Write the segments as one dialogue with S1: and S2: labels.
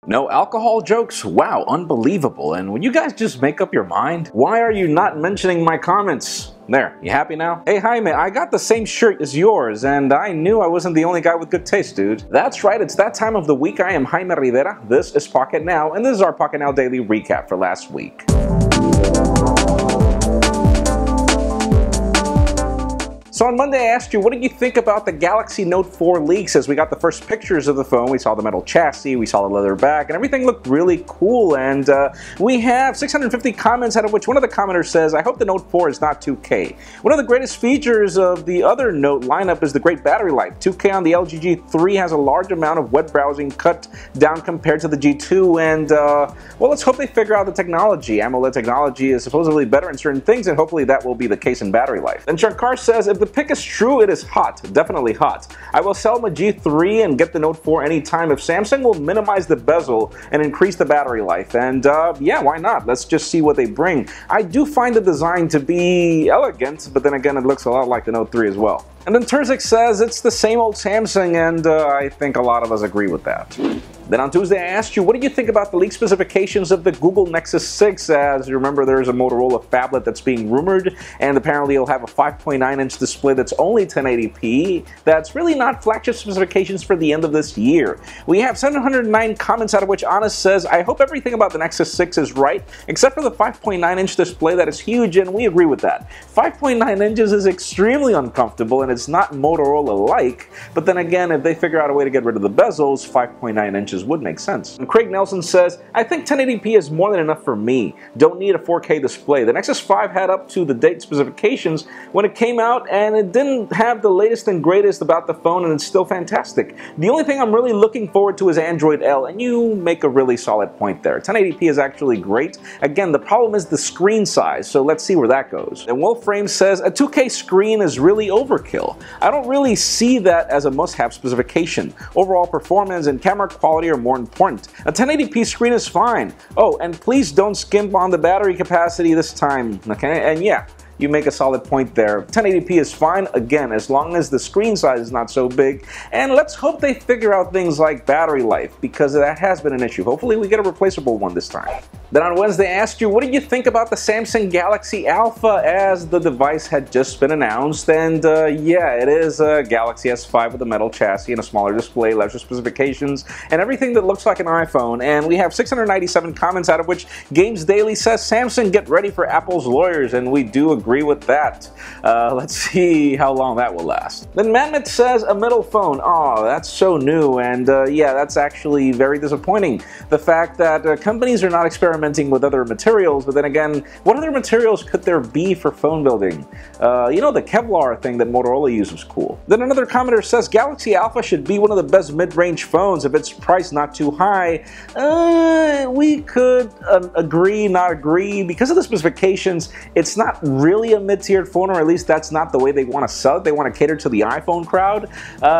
S1: No alcohol jokes? Wow, unbelievable. And when you guys just make up your mind, why are you not mentioning my comments? There, you happy now? Hey Jaime, I got the same shirt as yours, and I knew I wasn't the only guy with good taste, dude. That's right, it's that time of the week. I am Jaime Rivera, this is Pocket Now, and this is our Pocketnow Daily Recap for last week. So on Monday I asked you, what did you think about the Galaxy Note 4 leaks? As we got the first pictures of the phone, we saw the metal chassis, we saw the leather back, and everything looked really cool. And we have 650 comments, out of which one of the commenters says, I hope the Note 4 is not 2K. One of the greatest features of the other Note lineup is the great battery life. 2K on the LG G3 has a large amount of web browsing cut down compared to the G2, and well, let's hope they figure out the technology. AMOLED technology is supposedly better in certain things, and hopefully that will be the case in battery life. And Shankar says, if the pic is true, it is hot, definitely hot. I will sell my G3 and get the Note 4 anytime if Samsung will minimize the bezel and increase the battery life. And yeah, why not? Let's just see what they bring. I do find the design to be elegant, but then again, it looks a lot like the Note 3 as well. And then Terzik says it's the same old Samsung, and I think a lot of us agree with that. Then on Tuesday I asked you, what do you think about the leaked specifications of the Google Nexus 6? As you remember, there's a Motorola phablet that's being rumored, and apparently it'll have a 5.9-inch display that's only 1080p. That's really not flagship specifications for the end of this year. We have 709 comments, out of which Honest says, I hope everything about the Nexus 6 is right, except for the 5.9-inch display that is huge, and we agree with that. 5.9 inches is extremely uncomfortable, and it's not Motorola-like, but then again, if they figure out a way to get rid of the bezels, 5.9 inches would make sense. And Craig Nelson says, I think 1080p is more than enough for me. Don't need a 4K display. The Nexus 5 had up to the date specifications when it came out, and it didn't have the latest and greatest about the phone, and it's still fantastic. The only thing I'm really looking forward to is Android L, and you make a really solid point there. 1080p is actually great. Again, the problem is the screen size, so let's see where that goes. And Wolframe says, a 2K screen is really overkill. I don't really see that as a must-have specification. Overall performance and camera quality are more important. A 1080p screen is fine. Oh, and please don't skimp on the battery capacity this time, okay? And yeah, you make a solid point there. 1080p is fine, again, as long as the screen size is not so big. And let's hope they figure out things like battery life, because that has been an issue. Hopefully we get a replaceable one this time. Then on Wednesday I asked you, what did you think about the Samsung Galaxy Alpha, as the device had just been announced? And yeah, it is a Galaxy S5 with a metal chassis and a smaller display, lesser specifications, and everything that looks like an iPhone. And we have 697 comments, out of which Games Daily says, Samsung, get ready for Apple's lawyers, and we do agree with that. Let's see how long that will last. Then Mammoth says, a metal phone. Oh, that's so new, and yeah, that's actually very disappointing. The fact that companies are not experimenting with other materials, but then again, what other materials could there be for phone building? You know, the Kevlar thing that Motorola used was cool. Then another commenter says, Galaxy Alpha should be one of the best mid-range phones if it's priced not too high. We could agree, not agree. Because of the specifications, it's not really a mid-tiered phone, or at least that's not the way they want to sell it. They want to cater to the iPhone crowd.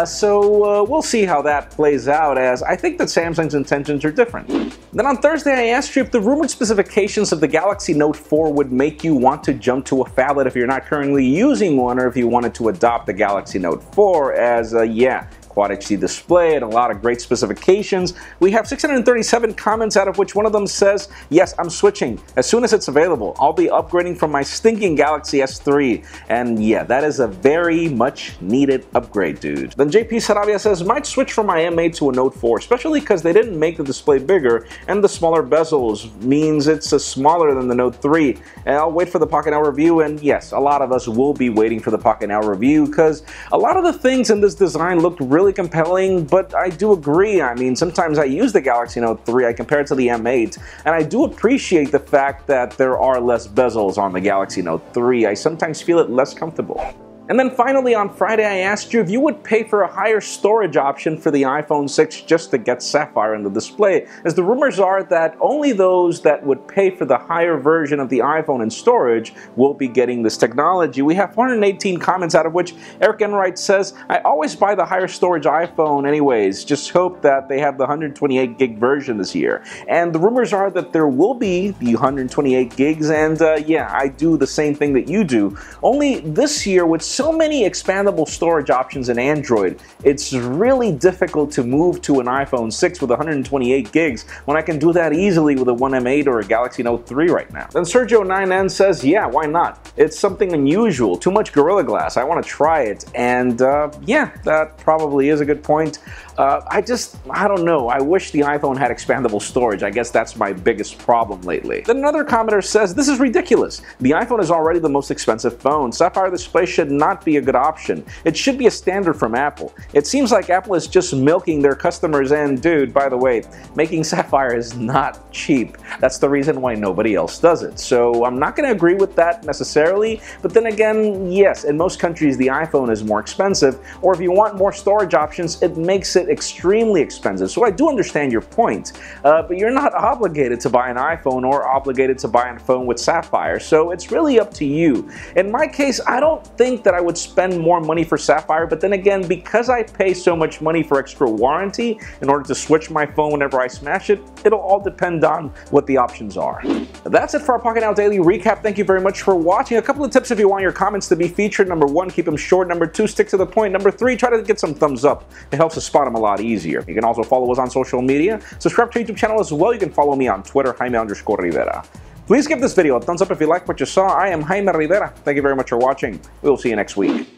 S1: So we'll see how that plays out, as I think that Samsung's intentions are different. Then on Thursday I asked you if the rumored specifications of the Galaxy Note 4 would make you want to jump to a phablet if you're not currently using one, or if you wanted to adopt the Galaxy Note 4, as yeah, Quad HD display and a lot of great specifications. We have 637 comments, out of which one of them says, yes, I'm switching. As soon as it's available, I'll be upgrading from my stinking Galaxy S3. And yeah, that is a very much needed upgrade, dude. Then JP Saravia says, might switch from my M8 to a Note 4, especially because they didn't make the display bigger, and the smaller bezels means it's smaller than the Note 3. And I'll wait for the Pocketnow review, and yes, a lot of us will be waiting for the Pocketnow review, because a lot of the things in this design looked really compelling, but I do agree. I mean, sometimes I use the Galaxy Note 3, I compare it to the M8, and I do appreciate the fact that there are less bezels on the Galaxy Note 3. I sometimes feel it less comfortable. And then finally on Friday I asked you if you would pay for a higher storage option for the iPhone 6 just to get Sapphire in the display, as the rumors are that only those that would pay for the higher version of the iPhone in storage will be getting this technology. We have 418 comments, out of which Eric Enright says, I always buy the higher storage iPhone anyways, just hope that they have the 128 gig version this year. And the rumors are that there will be the 128 gigs, and yeah, I do the same thing that you do, only this year with so many expandable storage options in Android, it's really difficult to move to an iPhone 6 with 128 gigs when I can do that easily with a One M8 or a Galaxy Note 3 right now. Then Sergio9N says, yeah, why not? It's something unusual, too much Gorilla Glass, I want to try it, and yeah, that probably is a good point. I don't know, I wish the iPhone had expandable storage. I guess that's my biggest problem lately. Then another commenter says, this is ridiculous. The iPhone is already the most expensive phone. Sapphire display should not be a good option. It should be a standard from Apple. It seems like Apple is just milking their customers, and dude, by the way, making Sapphire is not cheap. That's the reason why nobody else does it. So I'm not going to agree with that necessarily, but then again, yes, in most countries the iPhone is more expensive, or if you want more storage options, it makes it extremely expensive. So I do understand your point, but you're not obligated to buy an iPhone or obligated to buy a phone with Sapphire, so it's really up to you. In my case, I don't think that I would spend more money for Sapphire, but then again, because I pay so much money for extra warranty in order to switch my phone whenever I smash it, it'll all depend on what the options are. That's it for our Pocketnow Daily Recap. Thank you very much for watching. A couple of tips if you want your comments to be featured. Number 1, keep them short. Number 2, stick to the point. Number 3, try to get some thumbs up. It helps us spot them a lot easier. You can also follow us on social media. Subscribe to our YouTube channel as well. You can follow me on Twitter, Jaime_Rivera. Please give this video a thumbs up if you like what you saw. I am Jaime Rivera. Thank you very much for watching. We will see you next week.